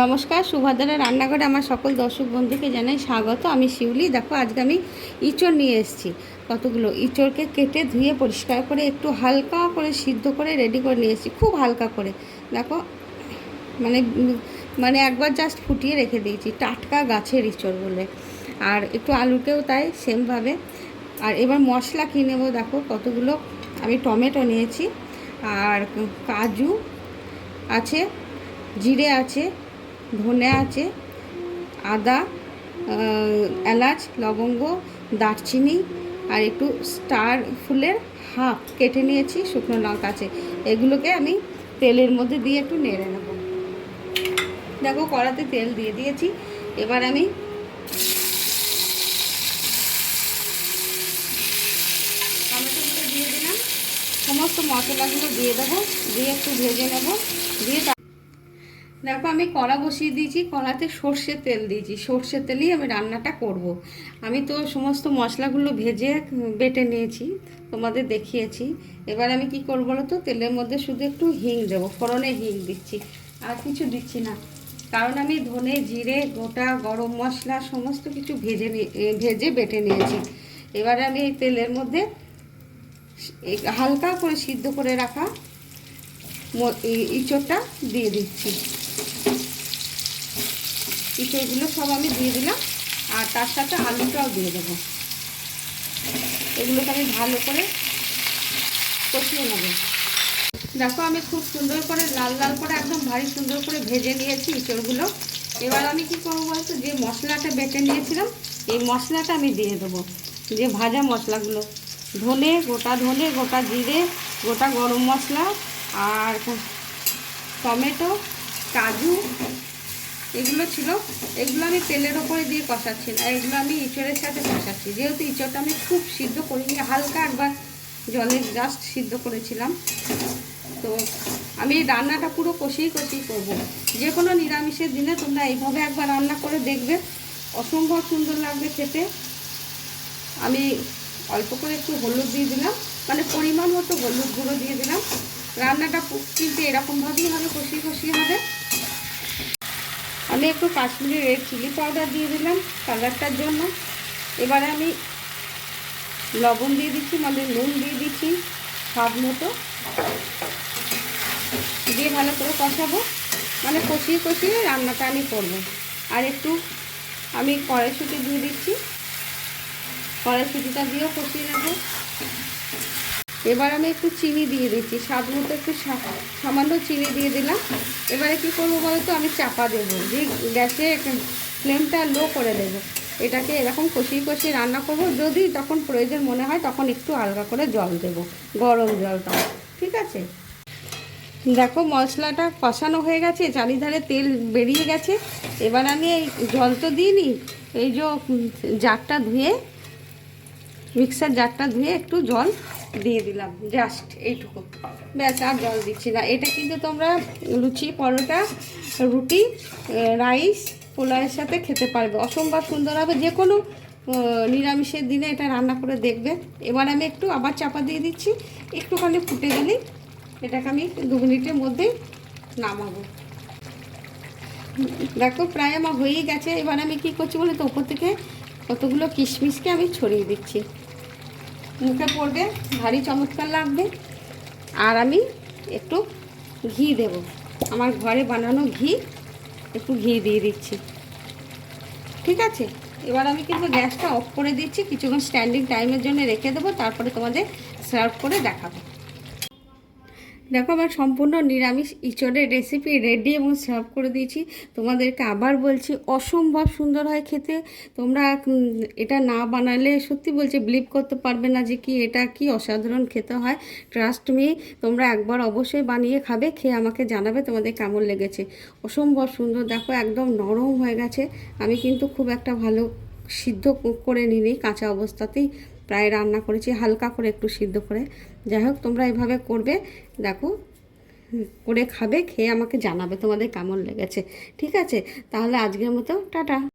নমস্কার, সুভাদ্রা রান্নাঘরে আমার সকল দর্শক বন্ধুকে জানাই স্বাগত। আমি শিউলি। দেখো, আজকে আমি ইঁচড় নিয়ে এসেছি। কতগুলো ইঁচড়কে কেটে ধুয়ে পরিষ্কার করে একটু হালকা করে সিদ্ধ করে রেডি করে নিয়ে এসেছি, খুব হালকা করে। দেখো, মানে মানে একবার জাস্ট ফুটিয়ে রেখে দিয়েছি, টাটকা গাছের ইঁচড় বলে। আর একটু আলুকেও তাই সেমভাবে। আর এবার মশলা কিনে নেবো। দেখো কতগুলো আমি টমেটো নিয়েছি, আর কাজু আছে, জিরে আছে, ধনে আছে, আদা, এলাচ, লবঙ্গ, দারচিনি, আর একটু স্টার ফুলের হাফ কেটে নিয়েছি, শুকনো লঙ্কা আছে। এগুলোকে আমি তেলের মধ্যে দিয়ে একটু নেড়ে নেব। দেখো, কড়াতে তেল দিয়ে দিয়েছি। এবার আমি টমেটোগুলো দিয়ে দিলাম, সমস্ত মশলাগুলো দিয়ে দেবো, দিয়ে একটু ভেজে নেব। দিয়ে দেখো, আমি কড়া বসিয়ে দিয়েছি, কড়াতে সর্ষের তেল দিয়েছি। সর্ষের তেলেই আমি রান্নাটা করব। আমি তো সমস্ত মশলাগুলো ভেজে বেটে নিয়েছি, তোমাদের দেখিয়েছি। এবার আমি কি করব বলো তো, তেলের মধ্যে শুধু একটু হিং দেবো, ফোড়নে হিং দিচ্ছি, আর কিছু দিচ্ছি না। কারণ আমি ধনে, জিরে, গোটা গরম মশলা সমস্ত কিছু ভেজে বেটে নিয়েছি। এবারে আমি এই তেলের মধ্যে হালকা করে সিদ্ধ করে রাখা ইঁচড়টা দিয়ে দিচ্ছি। ইঁচড়গুলো সব আমি দিয়ে দিলাম, আর তার সাথে আলুটাও দিয়ে দেবো। এগুলোকে আমি ভালো করে কষিয়ে নেব। দেখো, আমি খুব সুন্দর করে লাল লাল করে একদম ভারী সুন্দর করে ভেজে নিয়েছি ইঁচড়গুলো। এবার আমি কি করবো বলতো, যে মশলাটা বেটে নিয়েছিলাম, এই মশলাটা আমি দিয়ে দেবো। যে ভাজা মশলাগুলো, ধনে, গোটা জিরে, গোটা গরম মশলা, আর টমেটো, কাজু, এগুলো ছিল। এগুলো আমি তেলের ওপরে দিয়ে কষাচ্ছি না, এগুলো আমি ইঁচড়ের সাথে কষাচ্ছি। যেহেতু ইঁচড়টা আমি খুব সিদ্ধ করিনি, হালকা একবার জলে জাস্ট সিদ্ধ করেছিলাম। তো আমি রান্নাটা পুরো কষিয়ে করবো। যে কোনো নিরামিষের দিনে তোমরা এইভাবে একবার রান্না করে দেখবে, অসম্ভব সুন্দর লাগবে খেতে। আমি অল্প করে একটু হলুদ দিয়ে দিলাম, মানে পরিমাণ মতো হলুদ গুঁড়ো দিয়ে দিলাম। রান্নাটা কিন্তু এরকমভাবেই হবে, কষিয়ে হবে। আমি একটু কাশ্মীরি রেড চিলি পাউডার দিয়ে দিলাম কালারটার জন্য। এবারে আমি লবণ দিয়ে দিচ্ছি, মানে নুন দিয়ে দিচ্ছি স্বাদ মতো, দিয়ে ভালো করে কষাবো। মানে কষিয়ে রান্নাটা আমি করবো। আর একটু আমি কড়াইশুঁটি দিয়ে দিচ্ছি, কড়াইশুঁটিটা দিয়েও কষিয়ে নেবো। এবার আমি একটু চিনি দিয়ে দিচ্ছি, স্বাদ মতো একটু সামান্য চিনি দিয়ে দিলাম। এবারে কী করবো বলতো, আমি চাপা দেবো, যে গ্যাসে ফ্লেমটা লো করে দেবো। এটাকে এরকম কষিয়ে রান্না করব। যদি তখন প্রয়োজন মনে হয় তখন একটু হালকা করে জল দেবো, গরম জলটা। ঠিক আছে? দেখো, মশলাটা কষানো হয়ে গেছে, চারিধারে তেল বেরিয়ে গেছে। এবার আমি এই জল তো দিইনি, এই যে জারটা ধুয়ে, মিক্সার জারটা ধুয়ে একটু জল দিয়ে দিলাম, জাস্ট এইটুকু, ব্যাস। আর জল দিচ্ছি না। এটা কিন্তু তোমরা লুচি, পরোটা, রুটি, রাইস, পোলাওয়ের সাথে খেতে পারবে, অসম্ভব সুন্দর হবে। যে কোনো নিরামিষের দিনে এটা রান্না করে দেখবে। এবার আমি একটু আবার চাপা দিয়ে দিচ্ছি, একটুখানি ফুটে গেলেই এটাকে আমি 2 মিনিটের মধ্যেই নামাবো। দেখো, প্রায় আমার হয়েই গেছে। এবার আমি কি করছি বলে তো, ওপর থেকে কতগুলো কিশমিশকে আমি ছড়িয়ে দিচ্ছি, মুখে পড়বে, ভারী চমৎকার লাগবে। আর আমি একটু ঘি দেব, আমার ঘরে বানানো ঘি, একটু ঘি দিয়ে দিচ্ছি। ঠিক আছে? এবার আমি কিন্তু গ্যাসটা অফ করে দিচ্ছি, কিছুক্ষণ স্ট্যান্ডিং টাইমের জন্য রেখে দেবো, তারপরে তোমাদের সার্ভ করে দেখাবো। দেখো, আমার সম্পূর্ণ নিরামিষ ইঁচড়ের রেসিপি রেডি এবং সার্ভ করে দিয়েছি। তোমাদেরকে আবার বলছি, অসম্ভব সুন্দর হয় খেতে। তোমরা এটা না বানালে সত্যি বলছি বিলিভ করতে পারবে না যে এটা কি অসাধারণ খেতে হয়। ট্রাস্ট মি, তোমরা একবার অবশ্যই বানিয়ে খাবে, খেয়ে আমাকে জানাবে তোমাদের কেমন লেগেছে। অসম্ভব সুন্দর। দেখো, একদম নরম হয়ে গেছে। আমি কিন্তু খুব একটা ভালো সিদ্ধ করে নিই, কাঁচা অবস্থাতেই প্রায় রান্না করেছি, হালকা করে একটু সিদ্ধ করে। যাই হোক, তোমরা এভাবে করবে, দেখো করে খাবে, খেয়ে আমাকে জানাবে তোমাদের কেমন লেগেছে। ঠিক আছে? তাহলে আজকের মতো টাটা।